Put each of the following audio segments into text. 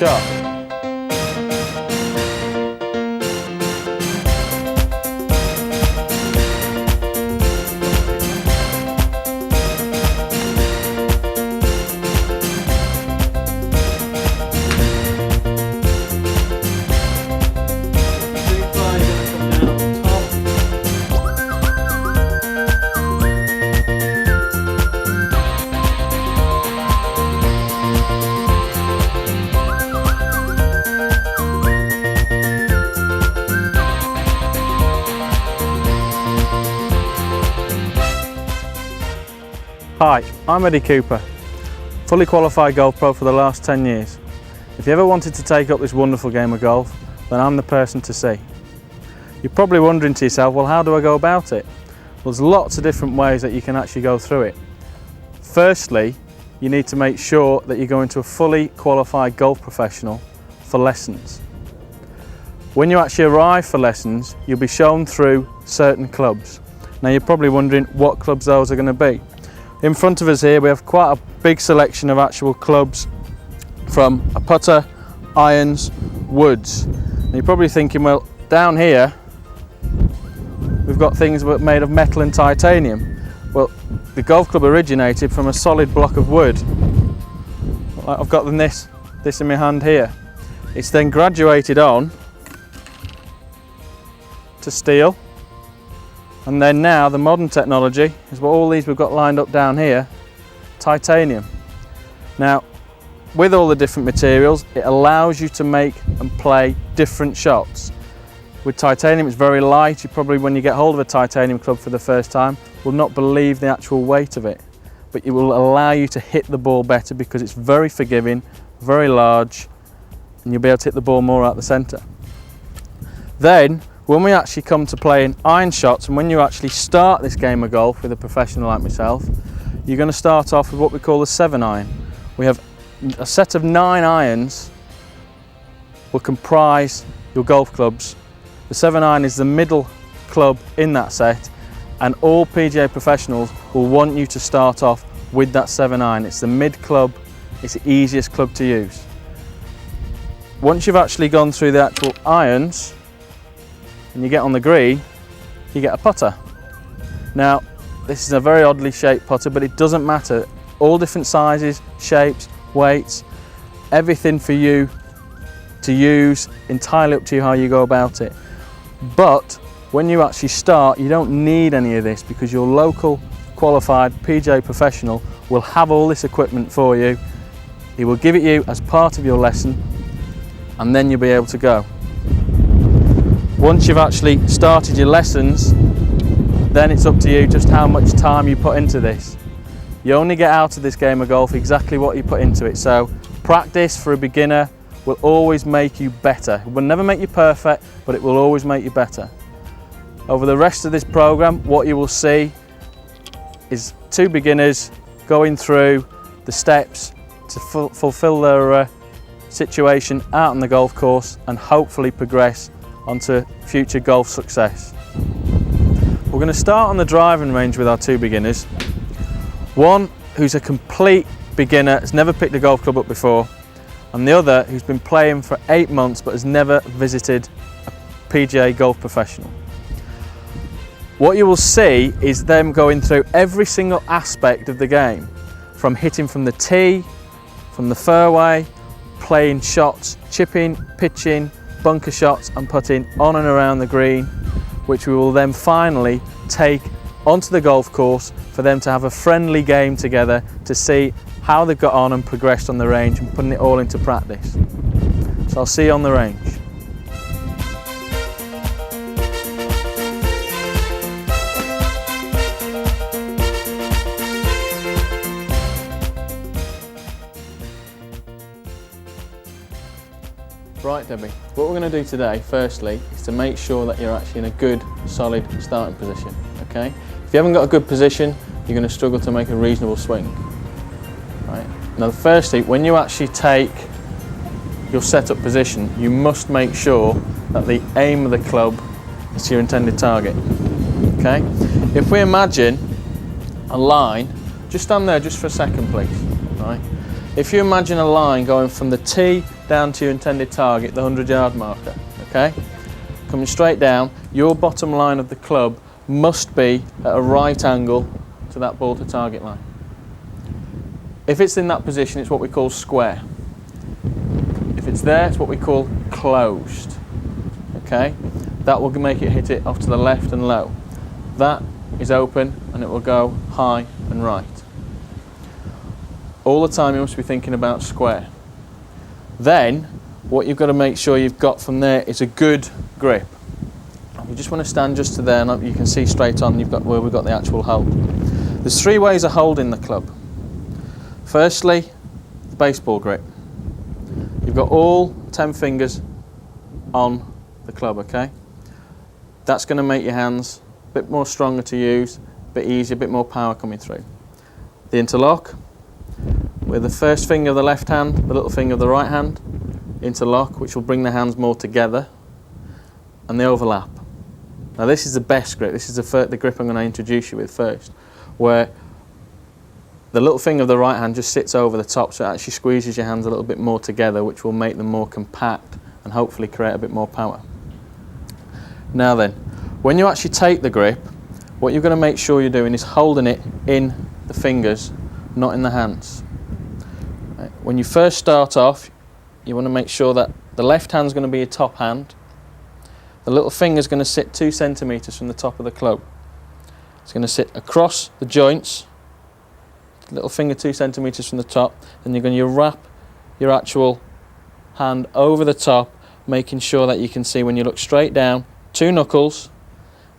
shot. Hi, I'm Eddie Cooper, fully qualified golf pro for the last 10 years. If you ever wanted to take up this wonderful game of golf, then I'm the person to see. You're probably wondering to yourself, well, how do I go about it? Well, there's lots of different ways that you can actually go through it. Firstly, you need to make sure that you're going to a fully qualified golf professional for lessons. When you actually arrive for lessons, you'll be shown through certain clubs. Now you're probably wondering what clubs those are going to be. In front of us here we have quite a big selection of actual clubs, from a putter, irons, woods. And you're probably thinking, well, down here we've got things made of metal and titanium. Well, the golf club originated from a solid block of wood. I've got this in my hand here. It's then graduated on to steel. And then now the modern technology is what all these we've got lined up down here, titanium. Now, with all the different materials, it allows you to make and play different shots. With titanium, it's very light. You probably, when you get hold of a titanium club for the first time, will not believe the actual weight of it. But it will allow you to hit the ball better because it's very forgiving, very large, and you'll be able to hit the ball more out the centre. Then, when we actually come to playing iron shots, and when you actually start this game of golf with a professional like myself, you're going to start off with what we call the 7-iron. We have a set of 9 irons will comprise your golf clubs. The 7-iron is the middle club in that set, and all PGA professionals will want you to start off with that 7-iron. It's the mid club, it's the easiest club to use. Once you've actually gone through the actual irons, and you get on the green, you get a putter. Now, this is a very oddly shaped putter, but it doesn't matter. All different sizes, shapes, weights, everything for you to use, entirely up to you how you go about it. But when you actually start, you don't need any of this because your local qualified PGA professional will have all this equipment for you. He will give it you as part of your lesson, and then you'll be able to go. Once you've actually started your lessons, then it's up to you just how much time you put into this. You only get out of this game of golf exactly what you put into it. So practice for a beginner will always make you better. It will never make you perfect, but it will always make you better. Over the rest of this program, what you will see is 2 beginners going through the steps to fulfill their situation out on the golf course and hopefully progress onto future golf success. We're going to start on the driving range with our 2 beginners. One who's a complete beginner, has never picked a golf club up before, and the other who's been playing for 8 months but has never visited a PGA golf professional. What you will see is them going through every single aspect of the game, from hitting from the tee, from the fairway, playing shots, chipping, pitching, bunker shots and putting on and around the green, which we will then finally take onto the golf course for them to have a friendly game together to see how they've got on and progressed on the range and putting it all into practice. So I'll see you on the range. Right, Debbie, what we're going to do today, firstly, is to make sure that you're actually in a good, solid starting position, okay? If you haven't got a good position, you're going to struggle to make a reasonable swing, right? Now, firstly, when you actually take your setup position, you must make sure that the aim of the club is to your intended target, okay? If we imagine a line, just stand there just for a second, please, right? If you imagine a line going from the tee down to your intended target, the 100-yard marker, okay? Coming straight down, your bottom line of the club must be at a right angle to that ball to target line. If it's in that position, it's what we call square. If it's there, it's what we call closed, okay? That will make it hit it off to the left and low. That is open and it will go high and right. All the time you must be thinking about square. Then, what you've got to make sure you've got from there is a good grip. You just want to stand just to there and you can see straight on you've got where we've got the actual hold. There's 3 ways of holding the club. Firstly, the baseball grip. You've got all 10 fingers on the club, okay? That's going to make your hands a bit more stronger to use, a bit easier, a bit more power coming through. The interlock, with the first finger of the left hand, the little finger of the right hand, interlock, which will bring the hands more together, and the overlap. Now this is the best grip, this is the grip I'm going to introduce you with first, where the little finger of the right hand just sits over the top, so it actually squeezes your hands a little bit more together, which will make them more compact and hopefully create a bit more power. Now then, when you actually take the grip, what you're going to make sure you're doing is holding it in the fingers, not in the hands. Right. When you first start off, you want to make sure that the left hand's going to be your top hand. The little finger's going to sit 2 centimetres from the top of the club. It's going to sit across the joints, little finger 2 centimetres from the top, then you're going to wrap your actual hand over the top, making sure that you can see when you look straight down, 2 knuckles,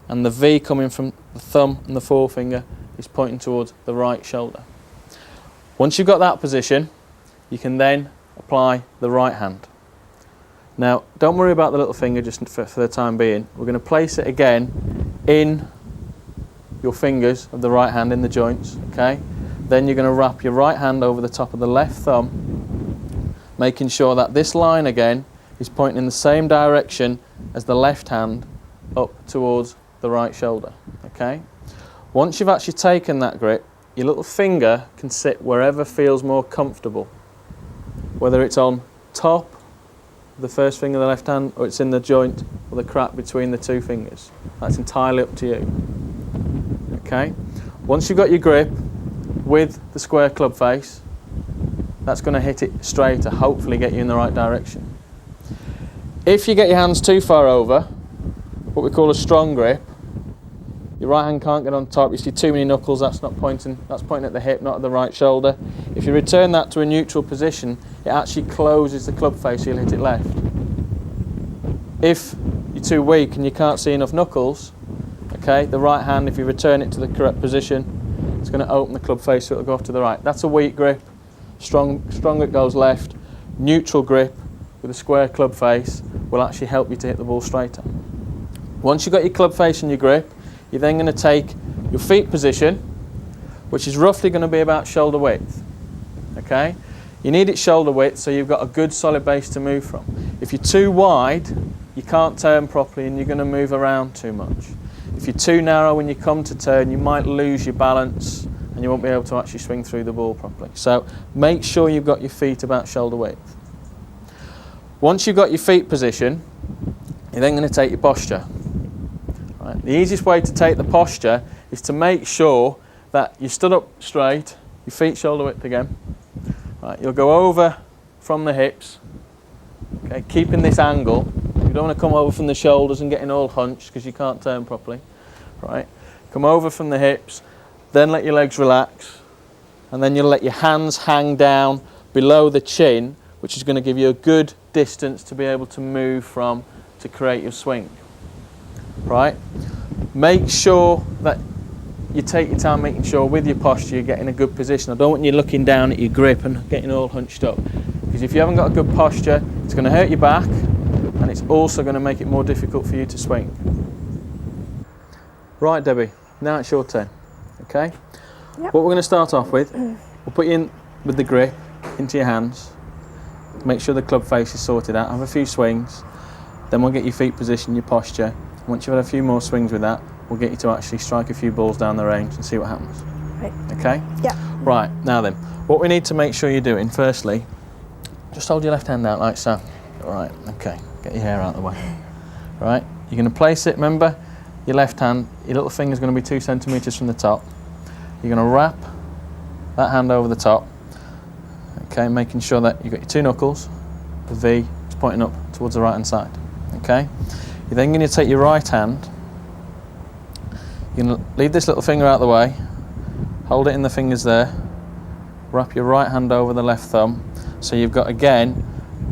and the V coming from the thumb and the forefinger is pointing towards the right shoulder. Once you've got that position, you can then apply the right hand. Now, don't worry about the little finger just for the time being. We're going to place it again in your fingers of the right hand in the joints, okay? Then you're going to wrap your right hand over the top of the left thumb, making sure that this line again is pointing in the same direction as the left hand up towards the right shoulder, okay? Once you've actually taken that grip, your little finger can sit wherever feels more comfortable, whether it's on top, the first finger of the left hand, or it's in the joint or the crack between the 2 fingers. That's entirely up to you. Okay? Once you've got your grip with the square club face, that's going to hit it straight to hopefully get you in the right direction. If you get your hands too far over, what we call a strong grip, your right hand can't get on top, you see too many knuckles, that's pointing at the hip, not at the right shoulder. If you return that to a neutral position, it actually closes the club face, so you'll hit it left. If you're too weak and you can't see enough knuckles, okay, the right hand, if you return it to the correct position, it's going to open the club face so it'll go off to the right. That's a weak grip. Strong it goes left. Neutral grip with a square club face will actually help you to hit the ball straighter. Once you've got your club face and your grip, you're then going to take your feet position, which is roughly going to be about shoulder width. Okay? You need it shoulder width so you've got a good solid base to move from. If you're too wide, you can't turn properly and you're going to move around too much. If you're too narrow when you come to turn, you might lose your balance and you won't be able to actually swing through the ball properly. So make sure you've got your feet about shoulder width. Once you've got your feet position, you're then going to take your posture. Right. The easiest way to take the posture is to make sure that you stood up straight, your feet shoulder width again. Right. You'll go over from the hips, okay, keeping this angle. You don't want to come over from the shoulders and getting all hunched because you can't turn properly. Right. Come over from the hips, then let your legs relax, and then you'll let your hands hang down below the chin, which is going to give you a good distance to be able to move from to create your swing. Right? Make sure that you take your time making sure with your posture you're getting a good position. I don't want you looking down at your grip and getting all hunched up, because if you haven't got a good posture, it's going to hurt your back and it's also going to make it more difficult for you to swing. Right, Debbie, now it's your turn. Okay? Yep. What we're going to start off with, we'll put you in with the grip into your hands. Make sure the club face is sorted out. Have a few swings. Then we'll get your feet position, your posture. Once you've had a few more swings with that, we'll get you to actually strike a few balls down the range and see what happens. Right. Okay? Yeah. Right, now then, what we need to make sure you're doing, firstly, Just hold your left hand out like so. Right, okay, get your hair out of the way. Right, you're going to place it, remember, your left hand, your little finger's going to be 2 centimetres from the top. You're going to wrap that hand over the top, okay, making sure that you've got your 2 knuckles, the V is pointing up towards the right hand side, okay. You're then going to take your right hand, you're going to leave this little finger out of the way, hold it in the fingers there, wrap your right hand over the left thumb, so you've got again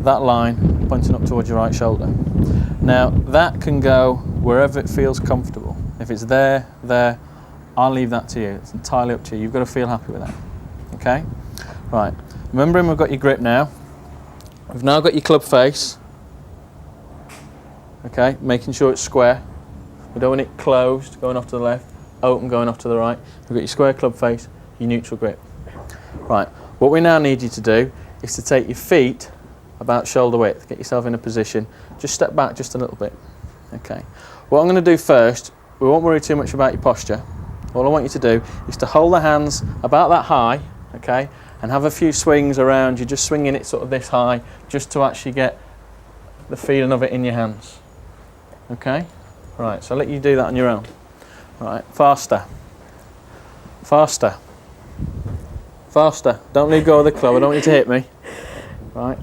that line pointing up towards your right shoulder. Now that can go wherever it feels comfortable. If it's there, I'll leave that to you. It's entirely up to you. You've got to feel happy with that. Okay? Right. Remembering we've got your grip now. We've now got your club face. Okay? Making sure it's square. We don't want it closed, going off to the left, open, going off to the right. We've got your square club face, your neutral grip. Right. What we now need you to do is to take your feet about shoulder width. Get yourself in a position. Just step back just a little bit. Okay. What I'm going to do first, we won't worry too much about your posture. All I want you to do is to hold the hands about that high, okay, and have a few swings around. You're just swinging it sort of this high, just to actually get the feeling of it in your hands. Okay? Right, so I'll let you do that on your own. Right, faster. Faster. Faster. Don't leave go of the club. I don't want you to hit me. Right.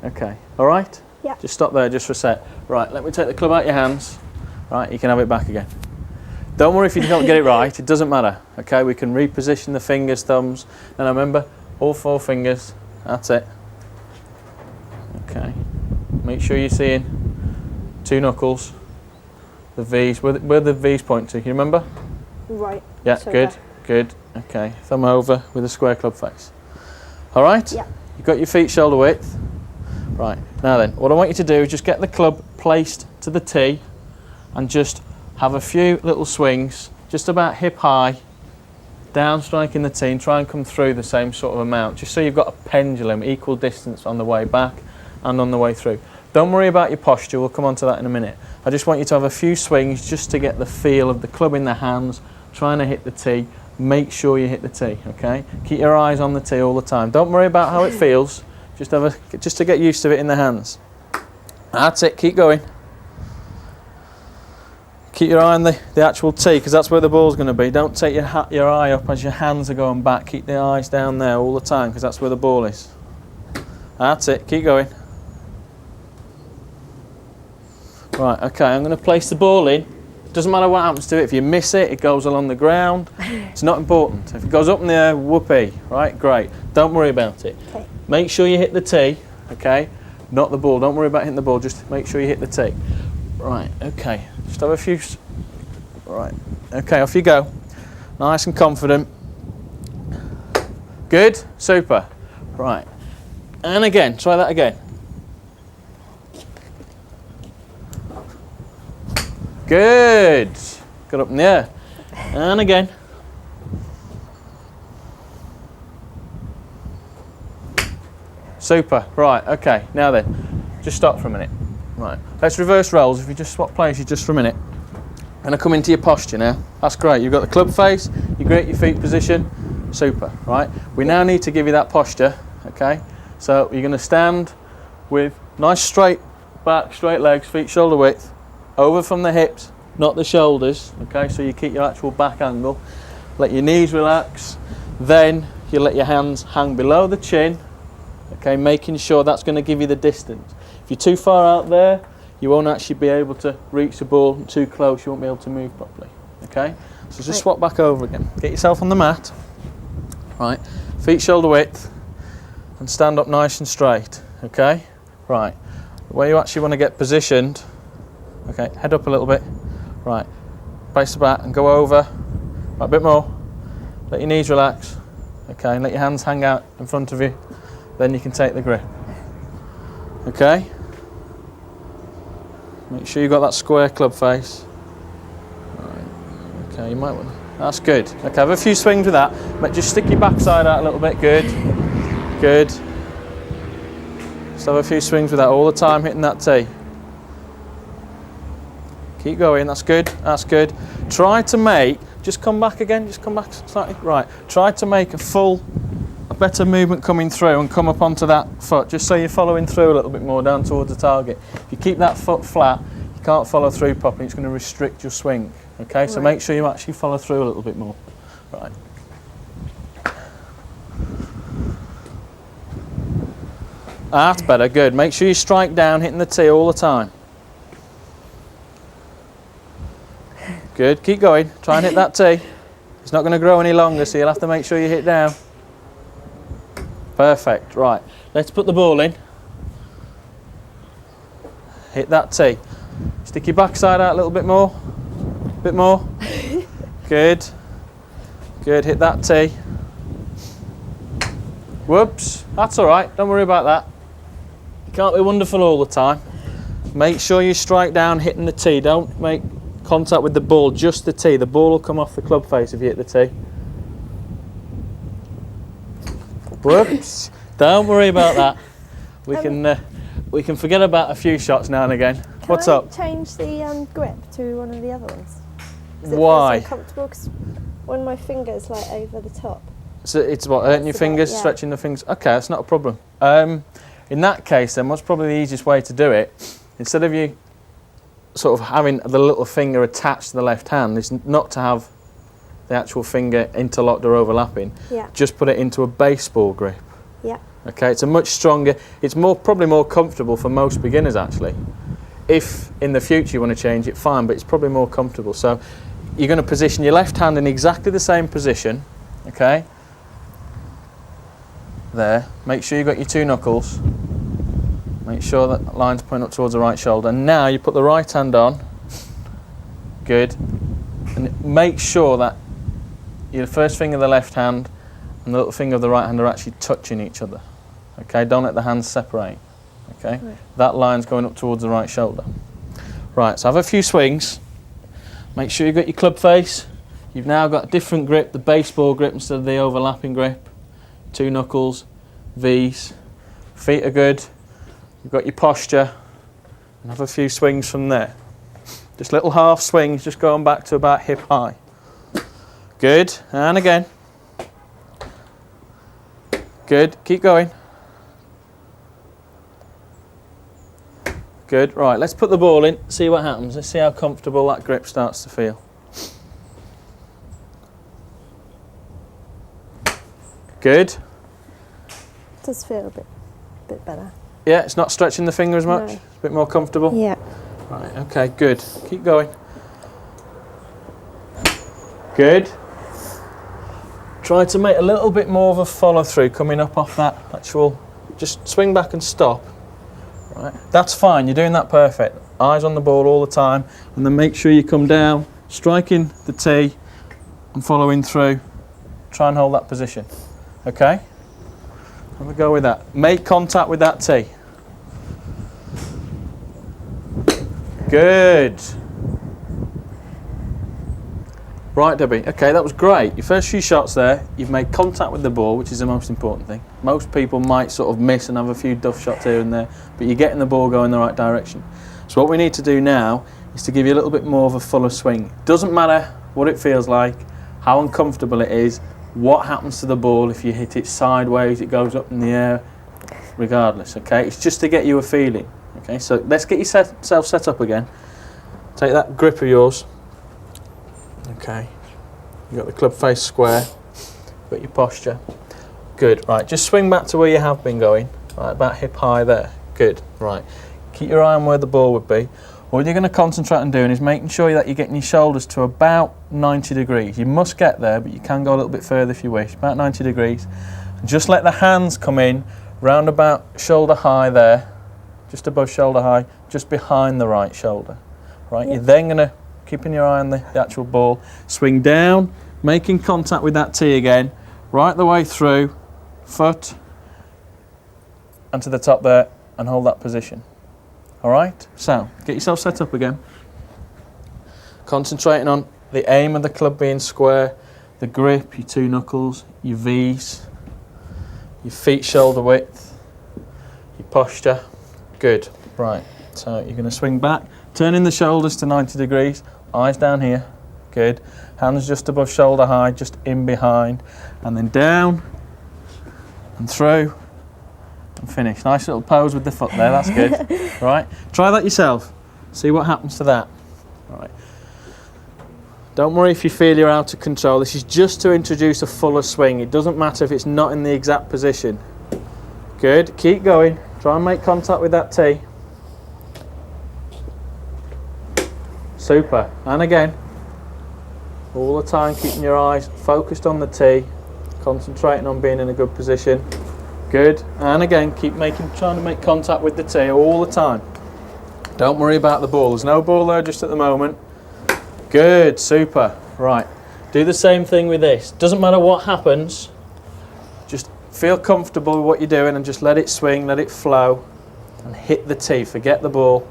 Okay. All right? Yeah. Just stop there just for a sec. Right, let me take the club out of your hands. Right, you can have it back again. Don't worry if you don't get it right. It doesn't matter. Okay, we can reposition the fingers, thumbs. And remember, all 4 fingers. That's it. Okay. Make sure you're seeing 2 knuckles. The V's. Where the V's point to? You remember? Right. Yeah, so good. there. Good. Okay. Thumb over with a square club face. All right? Yeah. You've got your feet shoulder width. Right. Now then, what I want you to do is just get the club placed to the tee and just have a few little swings, just about hip high, down striking the tee, and try and come through the same sort of amount, just so you've got a pendulum, equal distance on the way back and on the way through. Don't worry about your posture, we'll come on to that in a minute. I just want you to have a few swings just to get the feel of the club in the hands, trying to hit the tee. Make sure you hit the tee, okay? Keep your eyes on the tee all the time. Don't worry about how it feels, just to get used to it in the hands. That's it, keep going. Keep your eye on the actual tee, because that's where the ball's going to be. Don't take your eye up as your hands are going back. Keep the eyes down there all the time, because that's where the ball is. That's it, keep going. Right, okay, I'm going to place the ball in. Doesn't matter what happens to it. If you miss it, it goes along the ground. It's not important. If it goes up in the air, whoopee, right? Great. Don't worry about it. Okay. Make sure you hit the tee, okay? Not the ball. Don't worry about hitting the ball. Just make sure you hit the tee. Right, okay. Just have a few. Right, okay, off you go. Nice and confident. Good, super. Right, and again, try that again. Good. Got up in the air. And again. Super. Right, okay. Now then, just stop for a minute. Right. Let's reverse roles. If you just swap places just for a minute. I'm going to come into your posture now. That's great. You've got the club face, you great your feet position. Super. Right. We now need to give you that posture. Okay. So you're going to stand with nice straight back, straight legs, feet shoulder width. Over from the hips, not the shoulders, okay, so you keep your actual back angle. Let your knees relax, then you let your hands hang below the chin, okay, making sure that's going to give you the distance. If you're too far out there, you won't actually be able to reach the ball. Too close, you won't be able to move properly, okay? So just swap back over again. Get yourself on the mat, right, feet shoulder width, and stand up nice and straight, okay? Right, where you actually want to get positioned. Okay, head up a little bit. Right, place the bat and go over. Right, a bit more. Let your knees relax. Okay, and let your hands hang out in front of you. Then you can take the grip. Okay? Make sure you've got that square club face. Right. Okay, you might want to. That's good. Okay, have a few swings with that. But just stick your backside out a little bit. Good. Good. Just have a few swings with that all the time, hitting that tee. Keep going, that's good, that's good. Try to make, just come back again, just come back slightly. Right, try to make a full a better movement coming through and come up onto that foot, just so you're following through a little bit more down towards the target. If you keep that foot flat, you can't follow through properly, it's going to restrict your swing. Okay, so make sure you actually follow through a little bit more. Right. That's better, good. Make sure you strike down, hitting the tee all the time. Good, keep going. Try and hit that tee. It's not going to grow any longer, so you'll have to make sure you hit down. Perfect, right. Let's put the ball in. Hit that tee. Stick your backside out a little bit more. Bit more. Good. Good, hit that tee. Whoops, that's all right, don't worry about that. You can't be wonderful all the time. Make sure you strike down hitting the tee. Don't make contact with the ball, just the tee. The ball will come off the club face if you hit the tee. Whoops, don't worry about that. We can forget about a few shots now and again. What's up? Can I change the grip to one of the other ones? Why? It feels so comfortable because one of my fingers like over the top. So it's what, hurting your fingers, yeah. stretching the fingers? Okay, that's not a problem. In that case then, what's probably the easiest way to do it, instead of you sort of having the little finger attached to the left hand, is not to have the actual finger interlocked or overlapping. Yeah. Just put it into a baseball grip. Yeah. Okay, it's a much stronger, it's probably more comfortable for most beginners actually. If in the future you want to change it, fine, but it's probably more comfortable. So you're going to position your left hand in exactly the same position, okay? There, make sure you've got your two knuckles. Make sure that line's pointing up towards the right shoulder. Now you put the right hand on. Good. And make sure that your first finger of the left hand and the little finger of the right hand are actually touching each other. Okay, don't let the hands separate. Okay, right. That line's going up towards the right shoulder. Right, so have a few swings. Make sure you've got your club face. You've now got a different grip, the baseball grip instead of the overlapping grip. Two knuckles, V's. Feet are good. You've got your posture. And have a few swings from there. Just little half swings, just going back to about hip high. Good, and again. Good, keep going. Good, right, let's put the ball in, see what happens. Let's see how comfortable that grip starts to feel. Good. It does feel a bit better. Yeah, it's not stretching the finger as much? No. It's a bit more comfortable? Yeah. Right, okay, good. Keep going. Good. Try to make a little bit more of a follow through coming up off that actual, just swing back and stop. Right, that's fine, you're doing that perfect. Eyes on the ball all the time, and then make sure you come down, striking the tee and following through. Try and hold that position. Okay? Have a go with that. Make contact with that tee. Good. Right, Debbie. Okay, that was great. Your first few shots there, you've made contact with the ball, which is the most important thing. Most people might sort of miss and have a few duff shots here and there, but you're getting the ball going the right direction. So what we need to do now is to give you a little bit more of a fuller swing. Doesn't matter what it feels like, how uncomfortable it is, what happens to the ball if you hit it sideways, it goes up in the air, regardless, okay? It's just to get you a feeling, okay? So let's get yourself set up again. Take that grip of yours. Okay, you've got the club face square, got your posture. Good, right, just swing back to where you have been going, right, about hip high there. Good, right. Keep your eye on where the ball would be. What you're going to concentrate on doing is making sure that you're getting your shoulders to about 90 degrees. You must get there, but you can go a little bit further if you wish, about 90 degrees. And just let the hands come in round about shoulder high there, just above shoulder high, just behind the right shoulder. Right, You're then going to, keeping your eye on the actual ball, swing down, making contact with that tee again, right the way through, foot, and to the top there, and hold that position. All right, so get yourself set up again. Concentrating on the aim of the club being square, the grip, your two knuckles, your V's, your feet shoulder width, your posture. Good, right, so you're going to swing back, turning the shoulders to 90 degrees, eyes down here, good. Hands just above shoulder high, just in behind, and then down, and through and finish. Nice little pose with the foot there, that's good. Right, try that yourself. See what happens to that. Right. Don't worry if you feel you're out of control. This is just to introduce a fuller swing. It doesn't matter if it's not in the exact position. Good, keep going. Try and make contact with that tee. Super, and again. All the time keeping your eyes focused on the tee, concentrating on being in a good position. Good, and again, keep trying to make contact with the tee all the time. Don't worry about the ball. There's no ball there just at the moment. Good, super. Right, do the same thing with this. Doesn't matter what happens, just feel comfortable with what you're doing and just let it swing, let it flow, and hit the tee, forget the ball.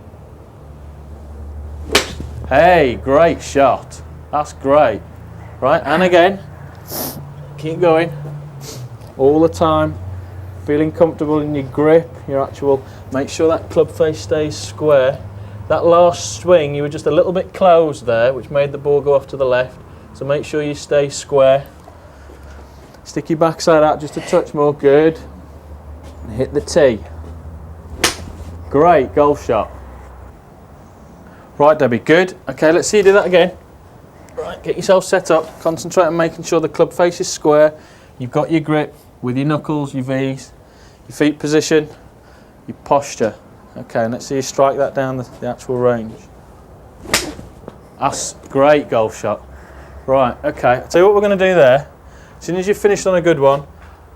Hey, great shot. That's great. Right, and again, keep going. All the time, feeling comfortable in your grip, your actual, make sure that club face stays square. That last swing, you were just a little bit closed there, which made the ball go off to the left. So make sure you stay square. Stick your backside out just a touch more, good. And hit the tee. Great golf shot. Right, Debbie, good. Okay, let's see you do that again. Right, get yourself set up. Concentrate on making sure the club face is square. You've got your grip with your knuckles, your V's, your feet position, your posture. Okay, and let's see you strike that down the actual range. That's a great golf shot. Right, okay, I'll tell you what we're going to do there. As soon as you've finished on a good one,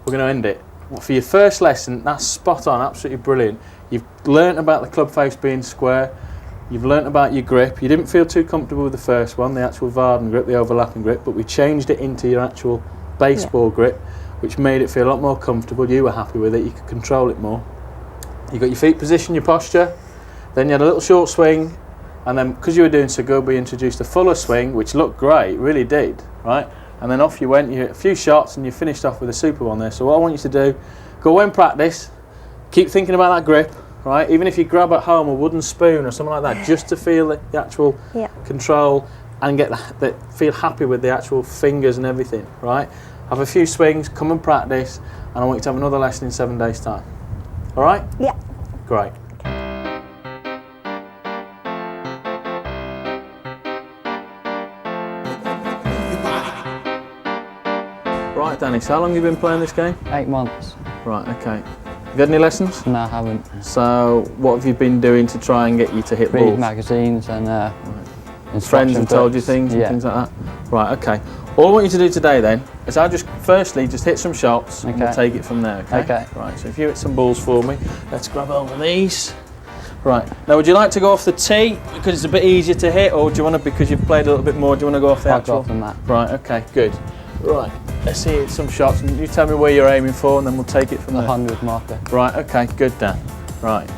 we're going to end it. For your first lesson, that's spot on, absolutely brilliant. You've learnt about the club face being square. You've learnt about your grip. You didn't feel too comfortable with the first one, the actual Varden grip, the overlapping grip, but we changed it into your actual baseball grip, which made it feel a lot more comfortable. You were happy with it, you could control it more. You got your feet positioned, your posture, then you had a little short swing, and then because you were doing so good, we introduced a fuller swing, which looked great, really did, right? And then off you went, you hit a few shots, and you finished off with a super one there. So what I want you to do, go away and practice, keep thinking about that grip, right? Even if you grab at home a wooden spoon or something like that, just to feel the actual control and get feel happy with the actual fingers and everything, right? Have a few swings, come and practice, and I want you to have another lesson in 7 days' time. All right? Yeah. Great. Right, Danny, so how long have you been playing this game? 8 months. Right, okay. Have you had any lessons? No, I haven't. So, what have you been doing to try and get you to hit Read balls? magazines and Friends have told you things and things like that? Right, okay. All I want you to do today then is I'll just firstly just hit some shots and we'll take it from there, okay? Okay. Right, so if you hit some balls for me, let's grab hold of these. Right, now would you like to go off the tee because it's a bit easier to hit, or do you want to, because you've played a little bit more, do you want to go off the I'll actual? go off the mat. Right, okay, good. Right, let's see some shots and you tell me where you're aiming for and then we'll take it from The there. 100 marker. Right, okay, good Dan. Right.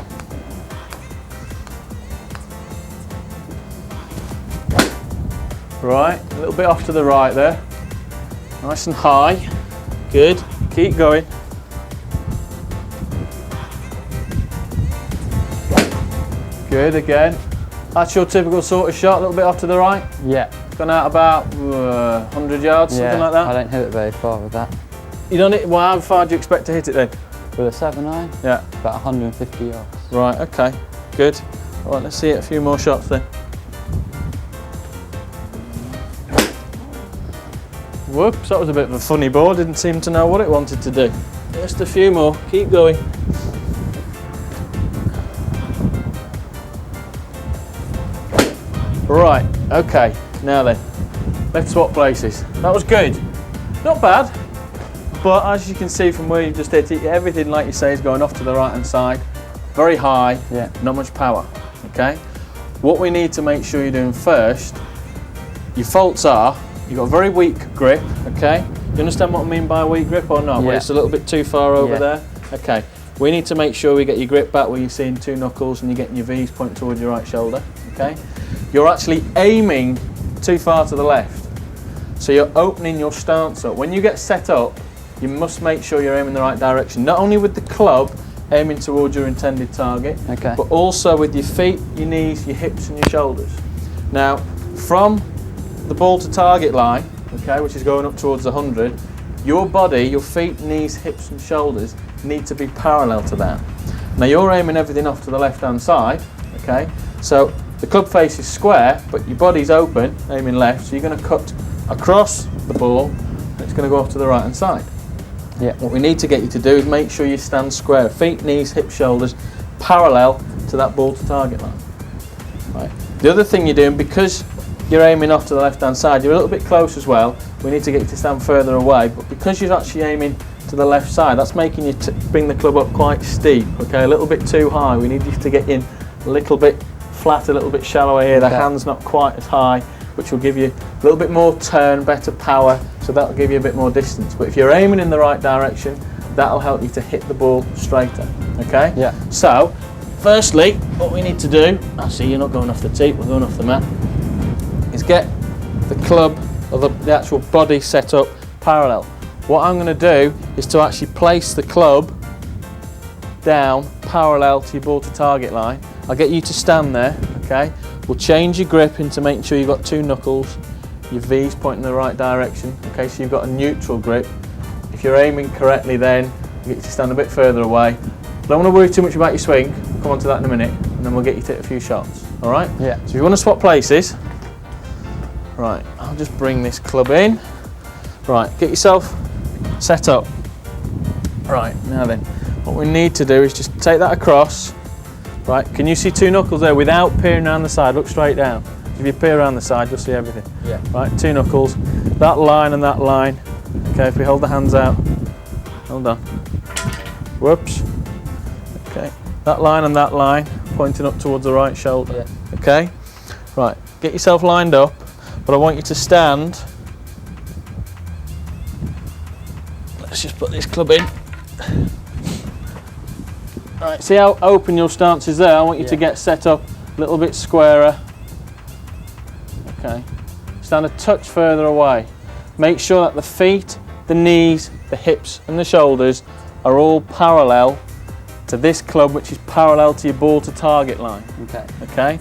Right, a little bit off to the right there. Nice and high. Good, keep going. Good again. That's your typical sort of shot, a little bit off to the right. Yeah. Gone out about 100 yards, something like that. I don't hit it very far with that. You don't hit, well, how far do you expect to hit it then? With a 7-iron, Yeah. about 150 yards. Right, okay, good. All right, let's see a few more shots then. Whoops, that was a bit of a funny ball, didn't seem to know what it wanted to do. Just a few more, keep going. Right, okay, now then, let's swap places. That was good. Not bad, but as you can see from where you've just hit it, everything, like you say, is going off to the right hand side. Very high, not much power, okay? What we need to make sure you're doing first, your faults are, you've got a very weak grip, okay? You understand what I mean by a weak grip or not? Where it's a little bit too far over there? Okay, we need to make sure we get your grip back where you're seeing two knuckles and you're getting your V's pointing towards your right shoulder, okay? You're actually aiming too far to the left. So you're opening your stance up. When you get set up, you must make sure you're aiming the right direction. Not only with the club, aiming towards your intended target, but also with your feet, your knees, your hips and your shoulders. Now, from the ball to target line, okay, which is going up towards the 100, your body, your feet, knees, hips and shoulders need to be parallel to that. Now you're aiming everything off to the left hand side, okay? So the club face is square, but your body's open, aiming left, so you're going to cut across the ball and it's going to go off to the right hand side. Yeah. What we need to get you to do is make sure you stand square, feet, knees, hips, shoulders, parallel to that ball to target line. Right. The other thing you're doing, because you're aiming off to the left hand side, you're a little bit close as well, we need to get you to stand further away, but because you're actually aiming to the left side, that's making you bring the club up quite steep, okay, a little bit too high. We need you to get in a little bit flat, a little bit shallower here, the hand's not quite as high, which will give you a little bit more turn, better power, so that'll give you a bit more distance. But if you're aiming in the right direction, that'll help you to hit the ball straighter, okay? Yeah. So, firstly, what we need to do, actually you're not going off the tee, we're going off the mat, is get the club, or the actual body set up parallel. What I'm going to do is to actually place the club down parallel to your ball to target line. I'll get you to stand there, okay? We'll change your grip into making sure you've got two knuckles, your V's pointing in the right direction, okay, so you've got a neutral grip. If you're aiming correctly then, we'll get you to stand a bit further away. Don't want to worry too much about your swing, we'll come on to that in a minute, and then we'll get you to hit a few shots, alright? Yeah. So if you want to swap places, right, I'll just bring this club in. Right, get yourself set up. Right, now then, what we need to do is just take that across. Right, can you see two knuckles there without peering around the side? Look straight down. If you peer around the side, you'll see everything. Yeah. Right, two knuckles, that line and that line. Okay, if we hold the hands out, hold on. Whoops. Okay, that line and that line pointing up towards the right shoulder. Yeah. Okay, right, get yourself lined up, but I want you to stand. Let's just put this club in. Right, see how open your stance is there? I want you to get set up a little bit squarer. Okay, stand a touch further away. Make sure that the feet, the knees, the hips and the shoulders are all parallel to this club, which is parallel to your ball to target line. Okay. Okay,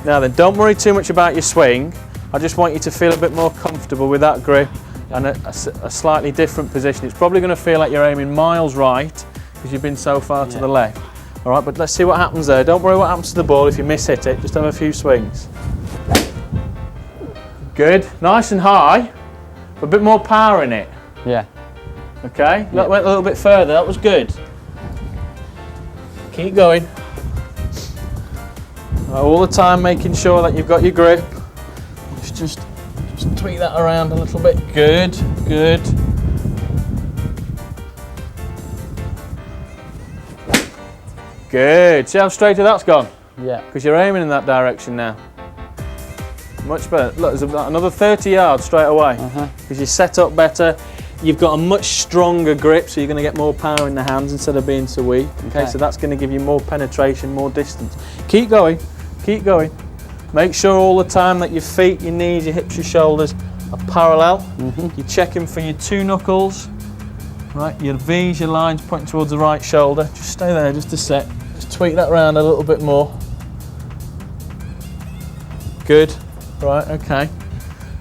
now then, don't worry too much about your swing. I just want you to feel a bit more comfortable with that grip and a slightly different position. It's probably going to feel like you're aiming miles right because you've been so far to the left. All right, but let's see what happens there. Don't worry what happens to the ball if you miss hit it, just have a few swings. Good, nice and high, but a bit more power in it. Yeah. Okay, that went a little bit further, that was good. Keep going. All the time making sure that you've got your grip. Just tweak that around a little bit. Good, good. Good. See how straighter that's gone? Yeah. Because you're aiming in that direction now. Much better. Look, there's another 30 yards straight away. Because you're set up better. You've got a much stronger grip, so you're going to get more power in the hands instead of being so weak. Okay, so that's going to give you more penetration, more distance. Keep going. Keep going. Make sure all the time that your feet, your knees, your hips, your shoulders are parallel. You're checking for your two knuckles. Right, your V's, your lines pointing towards the right shoulder. Just stay there just a sec. Just tweak that around a little bit more. Good. Right, okay.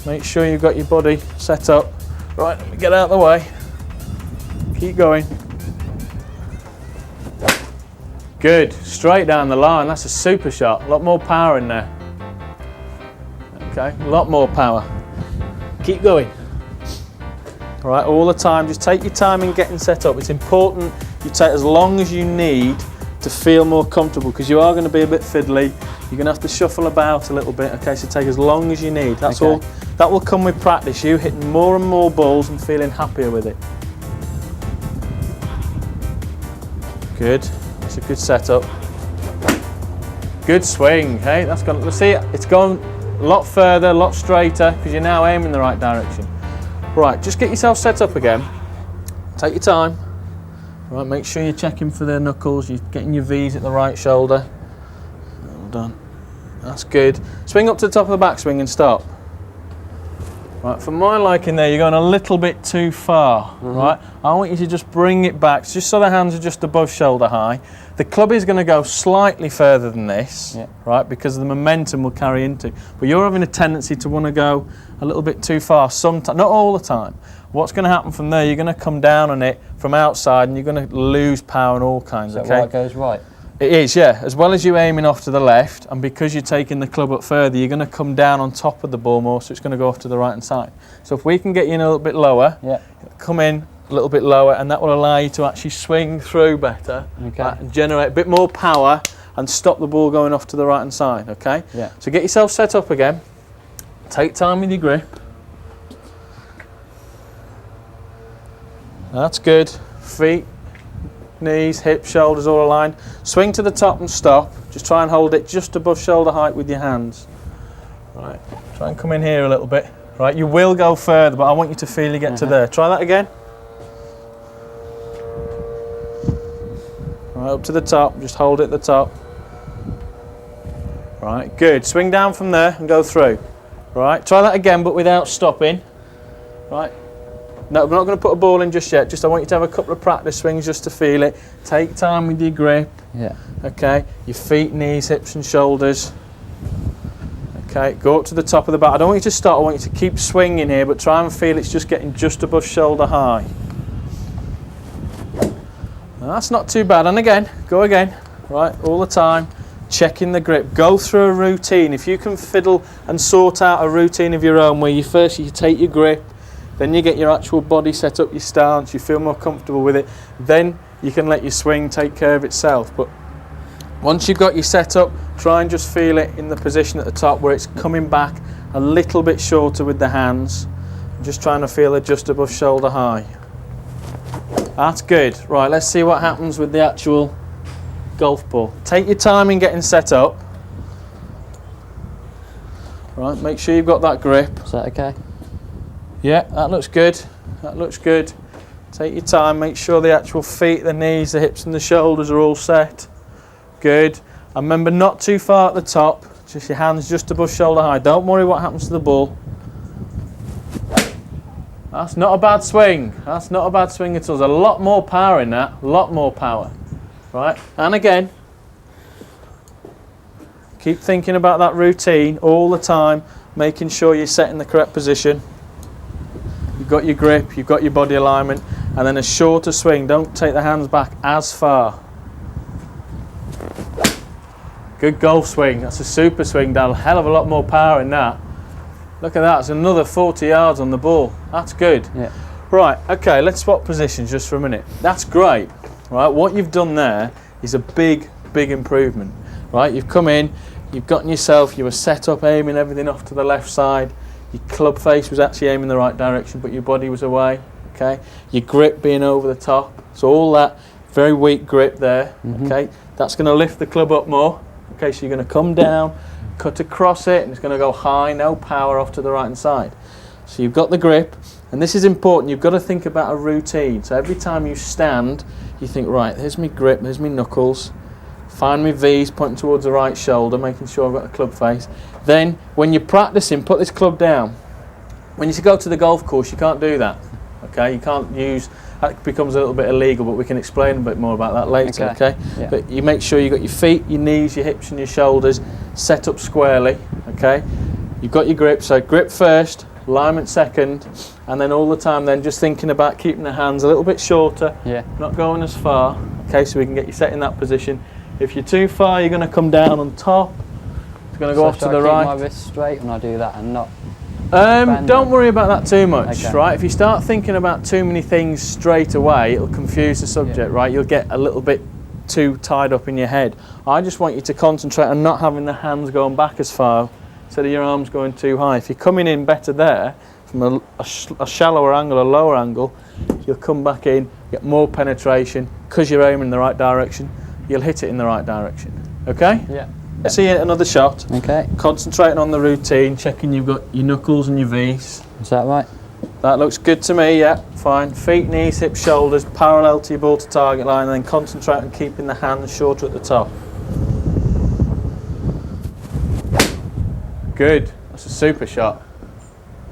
Make sure you've got your body set up. Right, let me get out of the way. Keep going. Good. Straight down the line. That's a super shot. A lot more power in there. Okay, a lot more power. Keep going. All right, all the time, just take your time in getting set up. It's important you take as long as you need to feel more comfortable because you are going to be a bit fiddly. You're going to have to shuffle about a little bit, okay, so take as long as you need. That's all. That will come with practice, you hitting more and more balls and feeling happier with it. Good, that's a good setup. Good swing, hey, that's gone, see, it's gone a lot further, a lot straighter because you're now aiming the right direction. Right, just get yourself set up again. Take your time. Right, make sure you're checking for the knuckles, you're getting your V's at the right shoulder. Well done. That's good. Swing up to the top of the backswing and stop. Right, for my liking there, you're going a little bit too far, right? I want you to just bring it back, just so the hands are just above shoulder high. The club is going to go slightly further than this, right, because the momentum will carry into. But you're having a tendency to want to go a little bit too far sometimes, not all the time. What's going to happen from there, you're going to come down on it from outside and you're going to lose power and all kinds, So okay? right goes right. It is, yeah. As well as you aiming off to the left, and because you're taking the club up further, you're going to come down on top of the ball more, so it's going to go off to the right hand side. So if we can get you in a little bit lower, Yeah. come in a little bit lower, and that will allow you to actually swing through better, Okay. and generate a bit more power and stop the ball going off to the right hand side, okay? Yeah. So get yourself set up again. Take time with your grip. That's good. Feet, knees, hips, shoulders all aligned. Swing to the top and stop. Just try and hold it just above shoulder height with your hands. Right. Try and come in here a little bit. Right. You will go further, but I want you to feel you get to there. Try that again. Right, up to the top. Just hold it at the top. Right. Good. Swing down from there and go through. Right. Try that again, but without stopping. Right. No, we're not going to put a ball in just yet. Just I want you to have a couple of practice swings just to feel it. Take time with your grip. Yeah. Okay. Your feet, knees, hips and shoulders. Okay. Go up to the top of the bat. I don't want you to stop. I want you to keep swinging here, but try and feel it's just getting just above shoulder high. Now, that's not too bad. And again, go again. Right. All the time. Checking the grip. Go through a routine. If you can fiddle and sort out a routine of your own where you take your grip, then you get your actual body set up, your stance, you feel more comfortable with it, then you can let your swing take care of itself. But once you've got your set up, try and just feel it in the position at the top where it's coming back a little bit shorter with the hands. Just trying to feel it just above shoulder high. That's good. Right, let's see what happens with the actual golf ball. Take your time in getting set up. Right, make sure you've got that grip. Is that okay? Yeah, that looks good. That looks good. Take your time, make sure the actual feet, the knees, the hips and the shoulders are all set. Good. And remember, not too far at the top, just your hands just above shoulder high. Don't worry what happens to the ball. That's not a bad swing. That's not a bad swing at all. There's a lot more power in that, a lot more power. Right, and again, keep thinking about that routine all the time, making sure you're set in the correct position. You've got your grip, you've got your body alignment, and then a shorter swing. Don't take the hands back as far. Good golf swing. That's a super swing, Dan. A hell of a lot more power in that. Look at that. It's another 40 yards on the ball. That's good. Yeah. Right, okay, let's swap positions just for a minute. That's great. Right, what you've done there is a big, big improvement. Right, you've come in, you've gotten yourself, you were set up aiming everything off to the left side. Your club face was actually aiming the right direction, but your body was away. Okay, your grip being over the top. So all that very weak grip there. Okay, that's going to lift the club up more. Okay, so you're going to come down, cut across it, and it's going to go high, no power off to the right hand side. So you've got the grip, and this is important. You've got to think about a routine. So every time you stand, you think, right, here's my grip, there's my knuckles. Find my V's pointing towards the right shoulder, making sure I've got the club face. Then, when you're practicing, put this club down. When you go to the golf course, you can't do that. Okay, you can't use, that becomes a little bit illegal, but we can explain a bit more about that later, okay? Yeah. But you make sure you've got your feet, your knees, your hips and your shoulders set up squarely, okay? You've got your grip, so grip first, alignment second, and then all the time then just thinking about keeping the hands a little bit shorter, not going as far, okay, so we can get you set in that position. If you're too far, you're going to come down on top. It's going to go off to the right. Keep my wrist straight when I do that and not. Don't worry about that too much, Okay. right? If you start thinking about too many things straight away, it'll confuse the subject, right? You'll get a little bit too tied up in your head. I just want you to concentrate on not having the hands going back as far instead of your arms going too high. If you're coming in better there, from a shallower angle, a lower angle, you'll come back in, get more penetration, because you're aiming in the right direction, you'll hit it in the right direction. Okay? Yeah. Let's see another shot. Okay. Concentrating on the routine, checking you've got your knuckles and your V's. Is that right? That looks good to me, yeah, fine. Feet, knees, hips, shoulders, parallel to your ball to target line, and then concentrate on keeping the hands shorter at the top. Good. That's a super shot.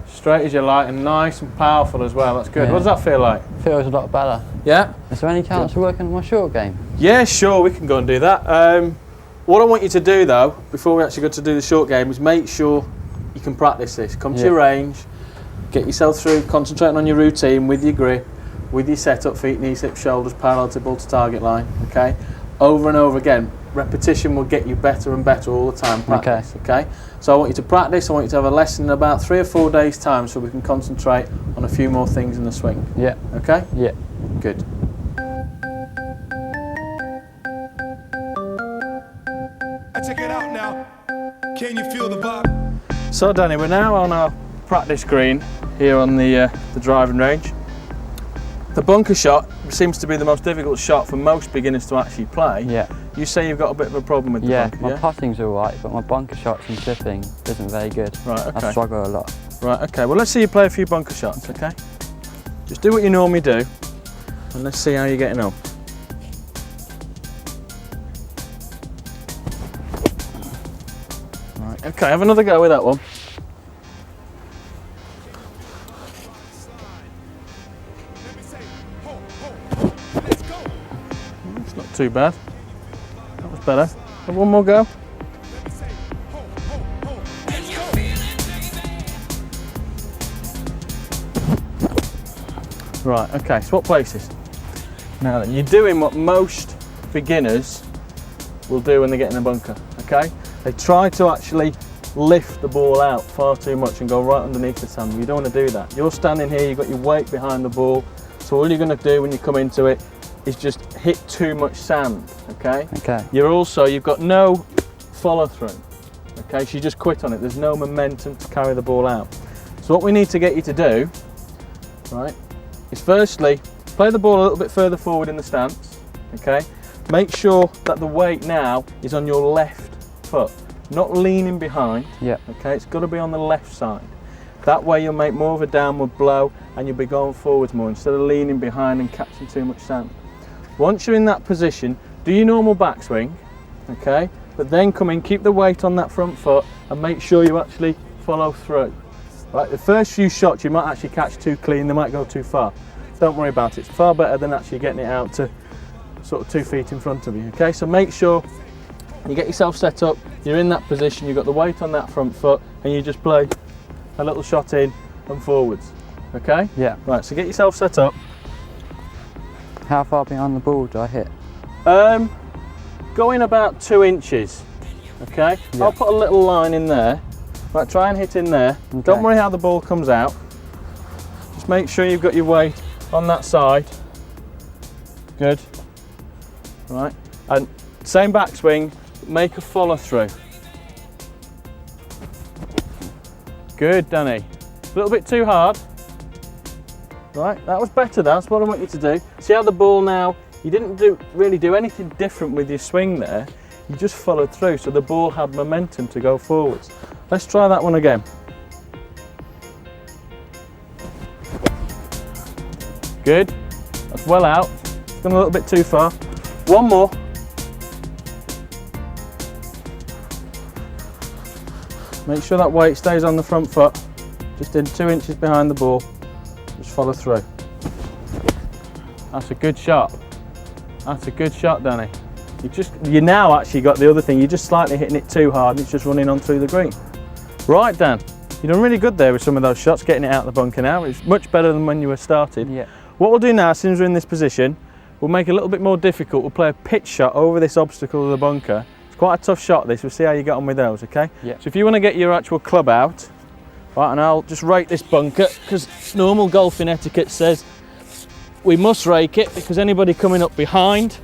Straight as you like and nice and powerful as well. That's good. Yeah. What does that feel like? Feels a lot better. Yeah? Is there any chance of working on my short game? Yeah, sure, we can go and do that. What I want you to do though, before we actually go to do the short game, is make sure you can practice this. Come to your range, Get yourself through, concentrating on your routine with your grip, with your setup, feet, knees, hips, shoulders, parallel to ball to target line, okay? Over and over again. Repetition will get you better and better all the time. Practice, okay? So I want you to practice, I want you to have a lesson in about 3 or 4 days' time so we can concentrate on a few more things in the swing. Yeah. Okay? Yeah. Good. I check it out now. Can you feel the vibe? So Danny, we're now on our practice green here on the driving range. The bunker shot seems to be the most difficult shot for most beginners to actually play. Yeah. You say you've got a bit of a problem with the Yeah, bunker, my putting's alright, but my bunker shots and chipping isn't very good. Right, okay. I struggle a lot. Right, okay. Well, let's see you play a few bunker shots, okay? Just do what you normally do, and let's see how you're getting on. Right, okay, have another go with that one. Let me say, ho, ho, ho, let's go. It's not too bad. That was better. Have one more go. Let me say, ho, ho, ho, let's go. Right, okay, swap places. Now then, you're doing what most beginners will do when they get in a bunker, okay? They try to actually lift the ball out far too much and go right underneath the sand. You don't want to do that. You're standing here, you've got your weight behind the ball, so all you're going to do when you come into it is just hit too much sand, okay? Okay. You've got no follow through, okay? So you just quit on it. There's no momentum to carry the ball out. So what we need to get you to do, right, is firstly, play the ball a little bit further forward in the stance, okay? Make sure that the weight now is on your left foot, not leaning behind, Yeah. okay? It's got to be on the left side. That way you'll make more of a downward blow and you'll be going forwards more instead of leaning behind and catching too much sand. Once you're in that position, do your normal backswing, okay? But then come in, keep the weight on that front foot and make sure you actually follow through. Right, the first few shots you might actually catch too clean, they might go too far. Don't worry about it, it's far better than actually getting it out to sort of 2 feet in front of you, okay? So make sure you get yourself set up, you're in that position, you've got the weight on that front foot and you just play a little shot in and forwards, okay? Yeah. Right, so get yourself set up. How far behind the ball do I hit? Go in about 2 inches, okay? Yeah. I'll put a little line in there. Right, try and hit in there. Okay. Don't worry how the ball comes out. Just make sure you've got your weight on that side. Good. Right, and same backswing, make a follow through. Good, Danny. A little bit too hard. Right, that was better. That's what I want you to do. See how the ball now, you didn't really do anything different with your swing there. You just followed through, so the ball had momentum to go forwards. Let's try that one again. Good. That's well out. It's gone a little bit too far. One more. Make sure that weight stays on the front foot, just in 2 inches behind the ball. Just follow through. That's a good shot. That's a good shot, Danny. You now actually got the other thing, you're just slightly hitting it too hard and it's just running on through the green. Right, Dan, you've done really good there with some of those shots, getting it out of the bunker now. It's much better than when you were started. Yeah. What we'll do now, as soon as we're in this position, we'll make it a little bit more difficult. We'll play a pitch shot over this obstacle of the bunker. It's quite a tough shot, this. We'll see how you get on with those, okay? Yeah. So if you want to get your actual club out, right, and I'll just rake this bunker, because normal golfing etiquette says we must rake it, because anybody coming up behind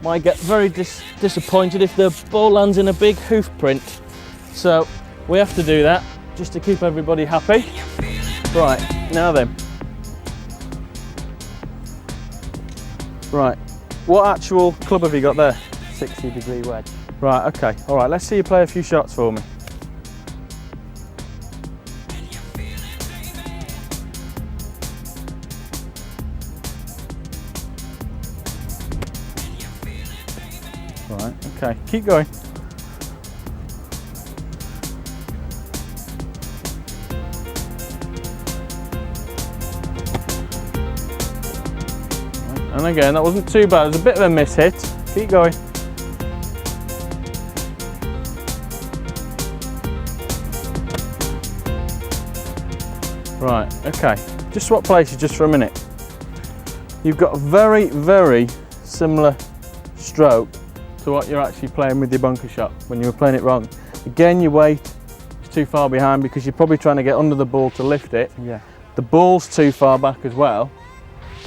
might get very disappointed if the ball lands in a big hoof print. So we have to do that, just to keep everybody happy. Right, now then. Right, what actual club have you got there? 60-degree wedge. Right, okay. All right, let's see you play a few shots for me. Right, okay, keep going. And again, that wasn't too bad. It was a bit of a miss hit. Keep going. Right, okay. Just swap places just for a minute. You've got a very, very similar stroke to what you're actually playing with your bunker shot when you were playing it wrong. Again, your weight is too far behind because you're probably trying to get under the ball to lift it. Yeah. The ball's too far back as well,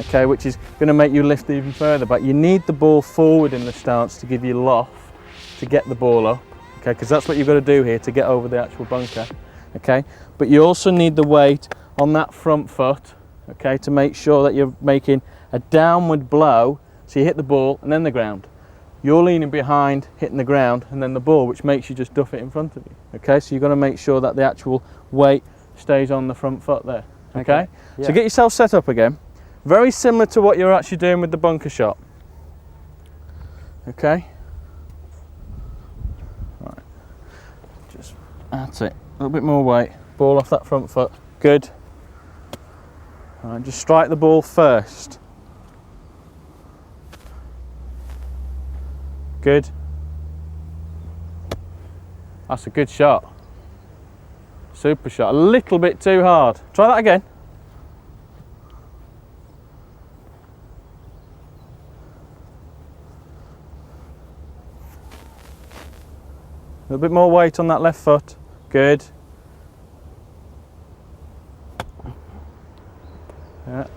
okay, which is going to make you lift even further back. You need the ball forward in the stance to give you loft to get the ball up, okay, because that's what you've got to do here to get over the actual bunker, okay. But you also need the weight on that front foot, okay, to make sure that you're making a downward blow, so you hit the ball and then the ground. You're leaning behind, hitting the ground, and then the ball, which makes you just duff it in front of you, okay. So you've got to make sure that the actual weight stays on the front foot there, okay. Yeah. So get yourself set up again, very similar to what you're actually doing with the bunker shot, okay. Right, just that's it, a little bit more weight, ball off that front foot, good. All right, just strike the ball first. Good. That's a good shot. Super shot. A little bit too hard. Try that again. A little bit more weight on that left foot. Good. Yeah.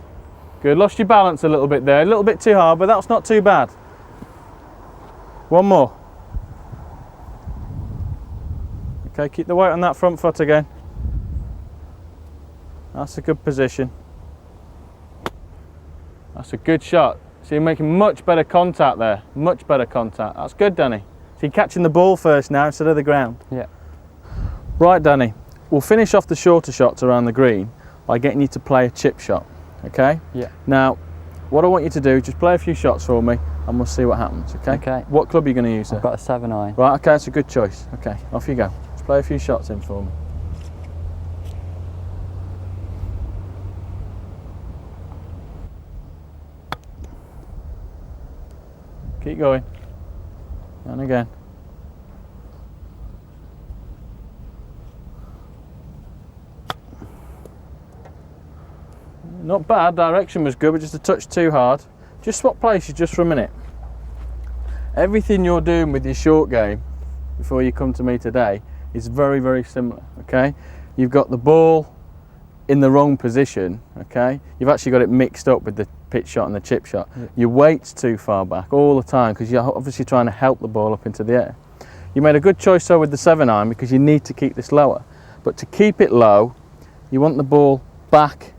Good. Lost your balance a little bit there. A little bit too hard, but that's not too bad. One more. Okay, keep the weight on that front foot again. That's a good position. That's a good shot. So you're making much better contact there. Much better contact. That's good, Danny. So you're catching the ball first now instead of the ground. Yeah. Right, Danny. We'll finish off the shorter shots around the green by getting you to play a chip shot. Okay? Yeah. Now, what I want you to do is just play a few shots for me and we'll see what happens, okay? Okay. What club are you going to use, sir? I've got a 7-iron. Right, okay, that's a good choice. Okay, off you go. Let's play a few shots in for me. Keep going. And again. Not bad, direction was good, but just a touch too hard. Just swap places just for a minute. Everything you're doing with your short game before you come to me today is very, very similar, okay? You've got the ball in the wrong position, okay? You've actually got it mixed up with the pitch shot and the chip shot. Yeah. Your weight's too far back all the time because you're obviously trying to help the ball up into the air. You made a good choice though with the 7-iron because you need to keep this lower. But to keep it low, you want the ball back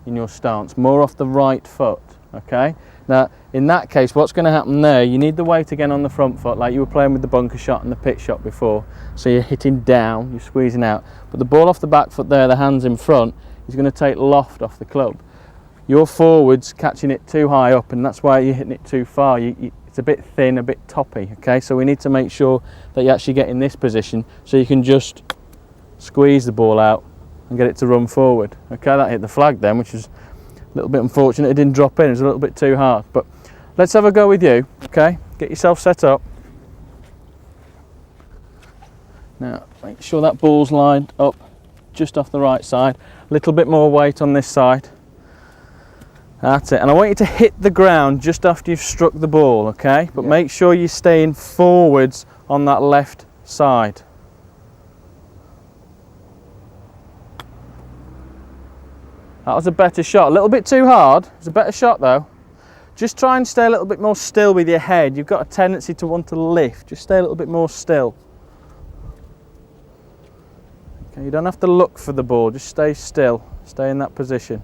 in your stance, more off the right foot, okay? Now, in that case, what's going to happen there, you need the weight again on the front foot, like you were playing with the bunker shot and the pitch shot before. So you're hitting down, you're squeezing out. But the ball off the back foot there, the hands in front, is going to take loft off the club. Your forward's catching it too high up, and that's why you're hitting it too far. It's a bit thin, a bit toppy, okay? So we need to make sure that you actually get in this position so you can just squeeze the ball out and get it to run forward. Okay, that hit the flag then, which is a little bit unfortunate. It didn't drop in, it was a little bit too hard. But let's have a go with you, okay? Get yourself set up. Now, make sure that ball's lined up just off the right side. A little bit more weight on this side. That's it. And I want you to hit the ground just after you've struck the ball, okay? But make sure you're staying forwards on that left side. That was a better shot. A little bit too hard. It's a better shot though. Just try and stay a little bit more still with your head. You've got a tendency to want to lift. Just stay a little bit more still. Okay, you don't have to look for the ball. Just stay still. Stay in that position.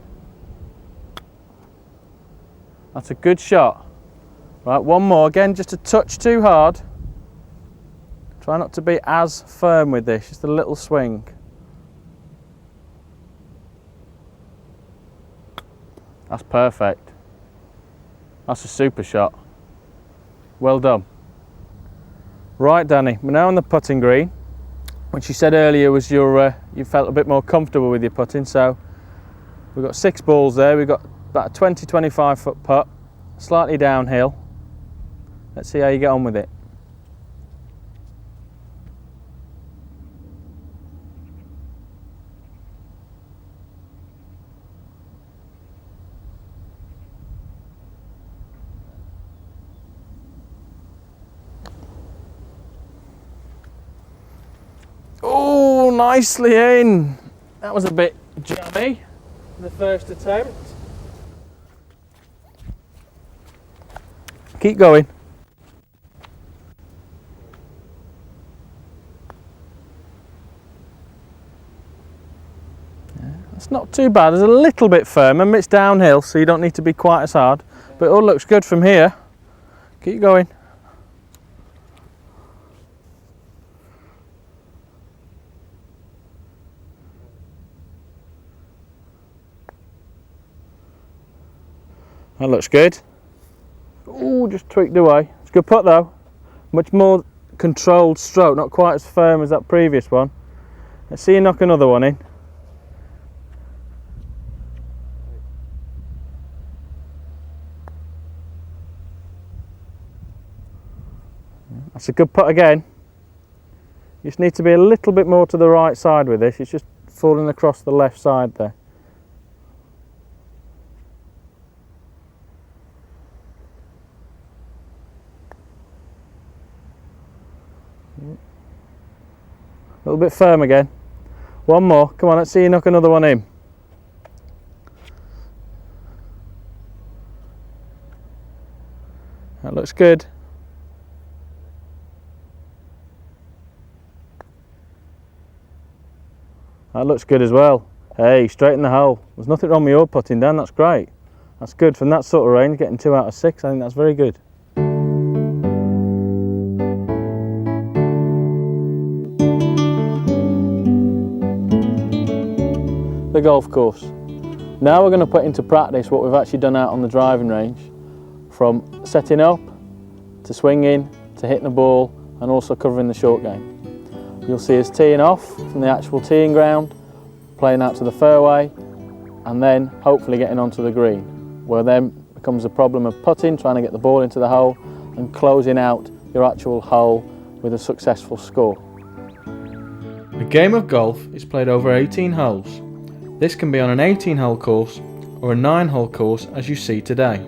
That's a good shot. Right, one more. Again, just a touch too hard. Try not to be as firm with this. Just a little swing. That's perfect. That's a super shot. Well done. Right, Danny, we're now on the putting green, which you said earlier was your, you felt a bit more comfortable with your putting. So we've got 6 balls there. We've got about a 20-25 foot putt, slightly downhill. Let's see how you get on with it. nicely in. That was a bit jammy in the first attempt. Keep going. It's not too bad. It's a little bit firm and it's downhill, so you don't need to be quite as hard. But it all looks good from here. Keep going. That looks good. Ooh, just tweaked away. It's a good putt though. Much more controlled stroke, not quite as firm as that previous one. Let's see you knock another one in. That's a good putt again. You just need to be a little bit more to the right side with this. It's just falling across the left side there. A little bit firm again. One more. Come on, let's see you knock another one in. That looks good. That looks good as well. Hey, straight in the hole. There's nothing wrong with your putting, Dan. That's great. That's good from that sort of range. Getting 2 out of 6, I think that's very good. The golf course. Now we're going to put into practice what we've actually done out on the driving range, from setting up to swinging to hitting the ball and also covering the short game. You'll see us teeing off from the actual teeing ground, playing out to the fairway, and then hopefully getting onto the green, where then becomes a problem of putting, trying to get the ball into the hole and closing out your actual hole with a successful score. A game of golf is played over 18 holes. This can be on an 18-hole course or a 9-hole course as you see today.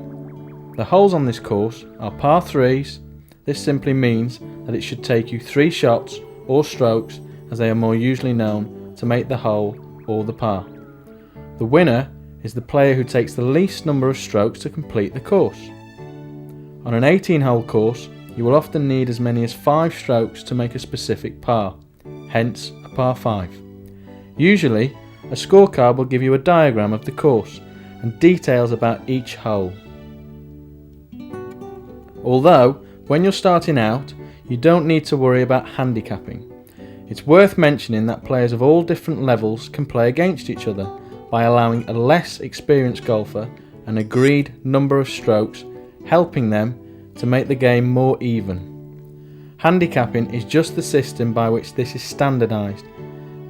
The holes on this course are par 3s. This simply means that it should take you 3 shots or strokes, as they are more usually known, to make the hole or the par. The winner is the player who takes the least number of strokes to complete the course. On an 18-hole course, you will often need as many as 5 strokes to make a specific par, hence a par 5. Usually, a scorecard will give you a diagram of the course and details about each hole. Although, when you're starting out, you don't need to worry about handicapping. It's worth mentioning that players of all different levels can play against each other by allowing a less experienced golfer an agreed number of strokes, helping them to make the game more even. Handicapping is just the system by which this is standardised.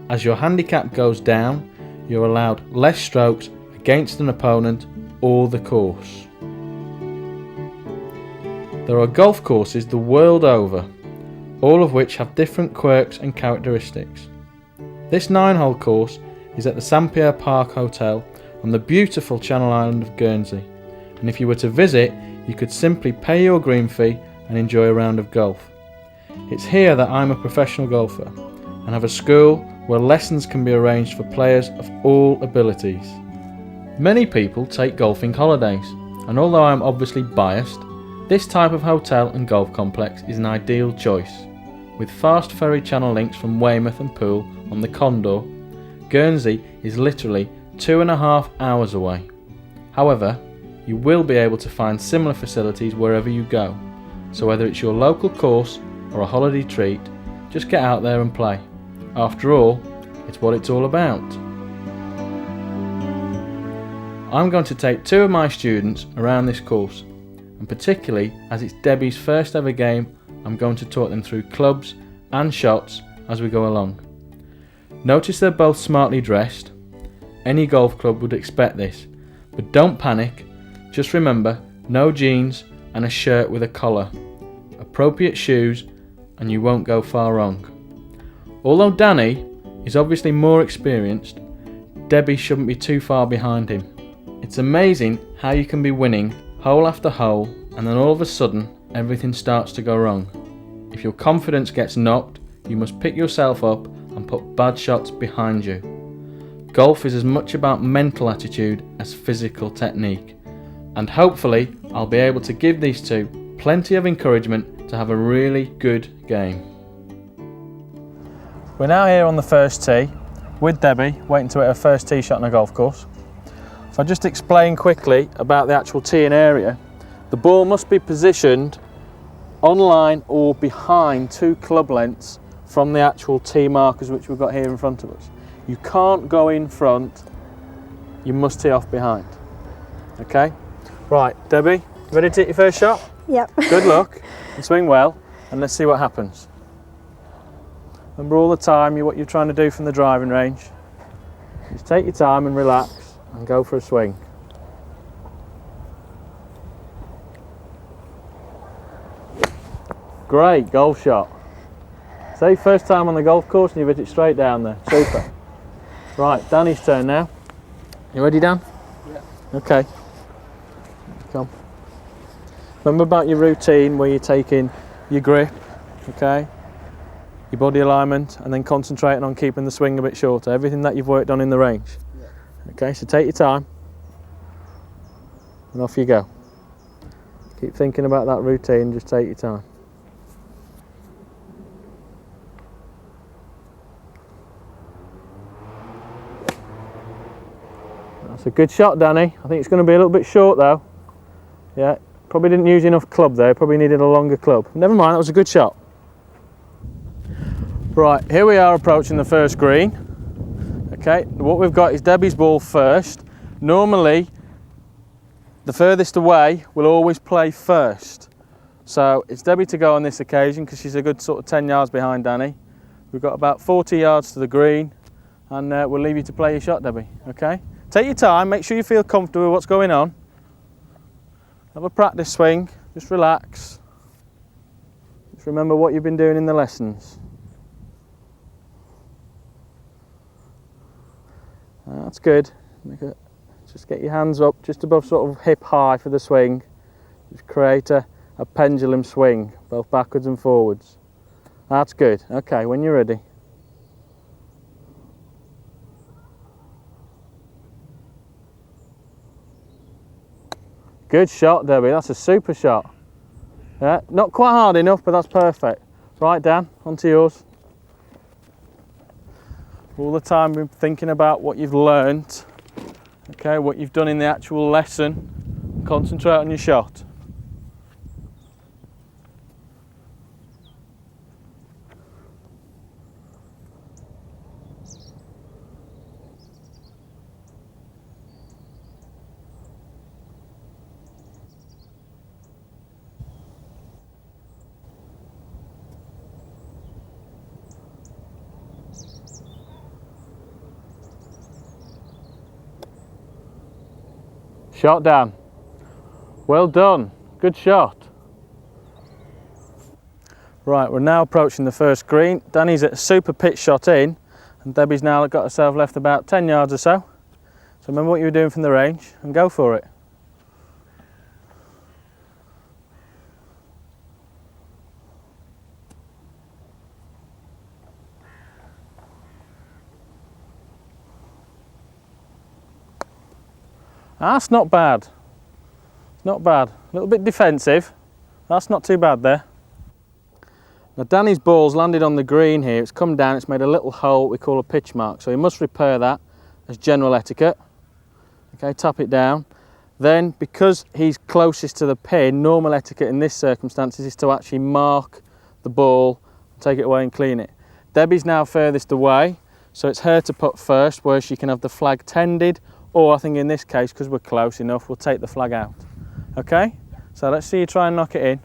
As your handicap goes down, you're allowed less strokes against an opponent or the course. There are golf courses the world over, all of which have different quirks and characteristics. This 9-hole course is at the St Pierre Park Hotel on the beautiful Channel Island of Guernsey, and if you were to visit, you could simply pay your green fee and enjoy a round of golf. It's here that I'm a professional golfer and have a school where lessons can be arranged for players of all abilities. Many people take golfing holidays, and although I'm obviously biased, this type of hotel and golf complex is an ideal choice. With fast ferry channel links from Weymouth and Poole on the Condor, Guernsey is literally 2.5 hours away. However, you will be able to find similar facilities wherever you go, so whether it's your local course or a holiday treat, just get out there and play. After all, it's what it's all about. I'm going to take 2 of my students around this course, and particularly as it's Debbie's first ever game, I'm going to talk them through clubs and shots as we go along. Notice they're both smartly dressed. Any golf club would expect this, but don't panic. Just remember, no jeans and a shirt with a collar, appropriate shoes, and you won't go far wrong. Although Danny is obviously more experienced, Debbie shouldn't be too far behind him. It's amazing how you can be winning hole after hole and then all of a sudden everything starts to go wrong. If your confidence gets knocked, you must pick yourself up and put bad shots behind you. Golf is as much about mental attitude as physical technique, and hopefully I'll be able to give these two plenty of encouragement to have a really good game. We're now here on the first tee with Debbie, waiting to hit her first tee shot on a golf course. If I just explain quickly about the actual teeing area, the ball must be positioned on line or behind 2 club lengths from the actual tee markers which we've got here in front of us. You can't go in front, you must tee off behind. Okay? Right, Debbie, ready to hit your first shot? Yep. Good luck and swing well, and let's see what happens. Remember all the time what you're trying to do from the driving range. Just take your time and relax and go for a swing. Great golf shot. Say first time on the golf course and you've hit it straight down there. Super. Right, Danny's turn now. You ready, Dan? Yeah. Okay. Come. Remember about your routine where you're taking your grip, okay, your body alignment, and then concentrating on keeping the swing a bit shorter. Everything that you've worked on in the range. Yeah. Okay, so take your time and off you go. Keep thinking about that routine, just take your time. That's a good shot, Danny. I think it's going to be a little bit short though. Yeah, probably didn't use enough club there, probably needed a longer club. Never mind, that was a good shot. Right, here we are approaching the first green. Okay, what we've got is Debbie's ball first. Normally, the furthest away will always play first. So it's Debbie to go on this occasion because she's a good sort of 10 yards behind Danny. We've got about 40 yards to the green, and we'll leave you to play your shot, Debbie, okay? Take your time, make sure you feel comfortable with what's going on. Have a practice swing, just relax. Just remember what you've been doing in the lessons. That's good. Just get your hands up just above sort of hip high for the swing. Just create a pendulum swing, both backwards and forwards. That's good. Okay, when you're ready. Good shot, Debbie. That's a super shot. Yeah, not quite hard enough, but that's perfect. Right, Dan, onto yours. All the time been thinking about what you've learnt, okay, what you've done in the actual lesson. Concentrate on your shot. Shot, Dan. Well done. Good shot. Right, we're now approaching the first green. Danny's at a super pitch shot in, and Debbie's now got herself left about 10 yards or so. So remember what you were doing from the range and go for it. That's not bad. Not bad. A little bit defensive. That's not too bad there. Now Danny's ball's landed on the green here. It's come down, it's made a little hole we call a pitch mark. So he must repair that as general etiquette. Okay, tap it down. Then, because he's closest to the pin, normal etiquette in this circumstances is to actually mark the ball, take it away and clean it. Debbie's now furthest away, so it's her to put first, where she can have the flag tended, or I think in this case, because we're close enough, we'll take the flag out. Okay, so let's see you try and knock it in.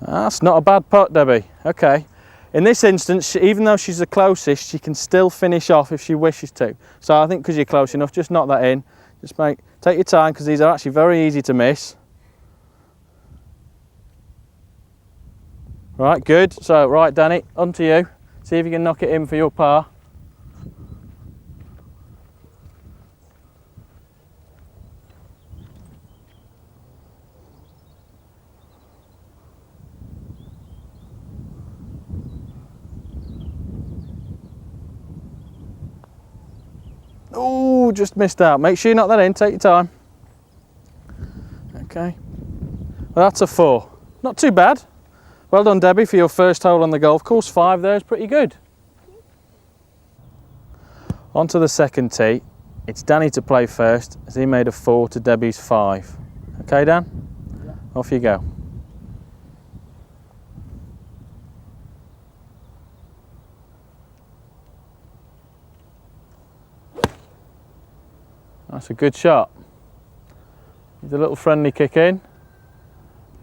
That's not a bad putt, Debbie. Okay. In this instance, even though she's the closest, she can still finish off if she wishes to. So I think because you're close enough, just knock that in. Just take your time, because these are actually very easy to miss. Right, good. So, right, Danny, onto you. See if you can knock it in for your par. just missed out. Make sure you knock that in, take your time. Okay. Well, that's a 4. Not too bad. Well done, Debbie, for your first hole on the golf course. 5 there is pretty good. On to the second tee. It's Danny to play first, as he made a 4 to Debbie's 5. Okay, Dan? Yeah. Off you go. That's a good shot. With a little friendly kick in.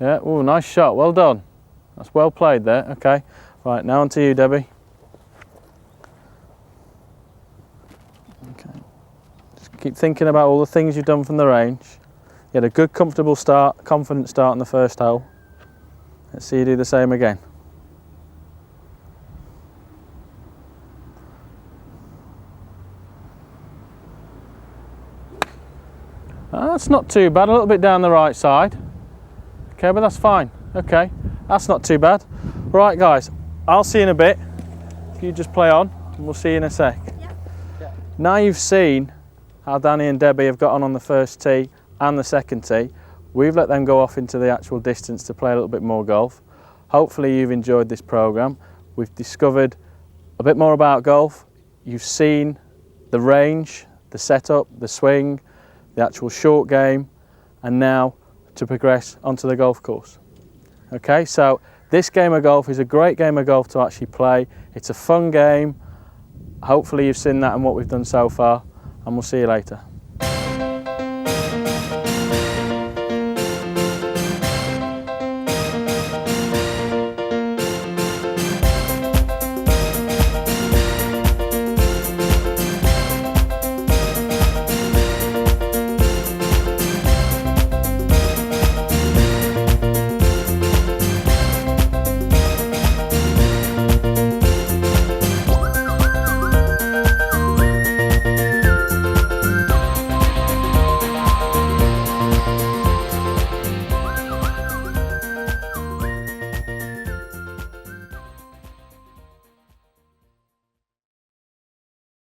Yeah, oh, nice shot, well done. That's well played there, okay. Right, now on to you, Debbie. Okay. Just keep thinking about all the things you've done from the range. You had a good, comfortable start, confident start in the first hole. Let's see you do the same again. That's not too bad, a little bit down the right side. Okay, but that's fine. Okay, that's not too bad. Right, guys, I'll see you in a bit. You just play on, and we'll see you in a sec. Yeah. Now you've seen how Danny and Debbie have got on the first tee and the second tee, we've let them go off into the actual distance to play a little bit more golf. Hopefully you've enjoyed this programme. We've discovered a bit more about golf. You've seen the range, the setup, the swing, the actual short game, and now to progress onto the golf course. Okay, so this game of golf is a great game of golf to actually play. It's a fun game. Hopefully you've seen that in what we've done so far, and we'll see you later.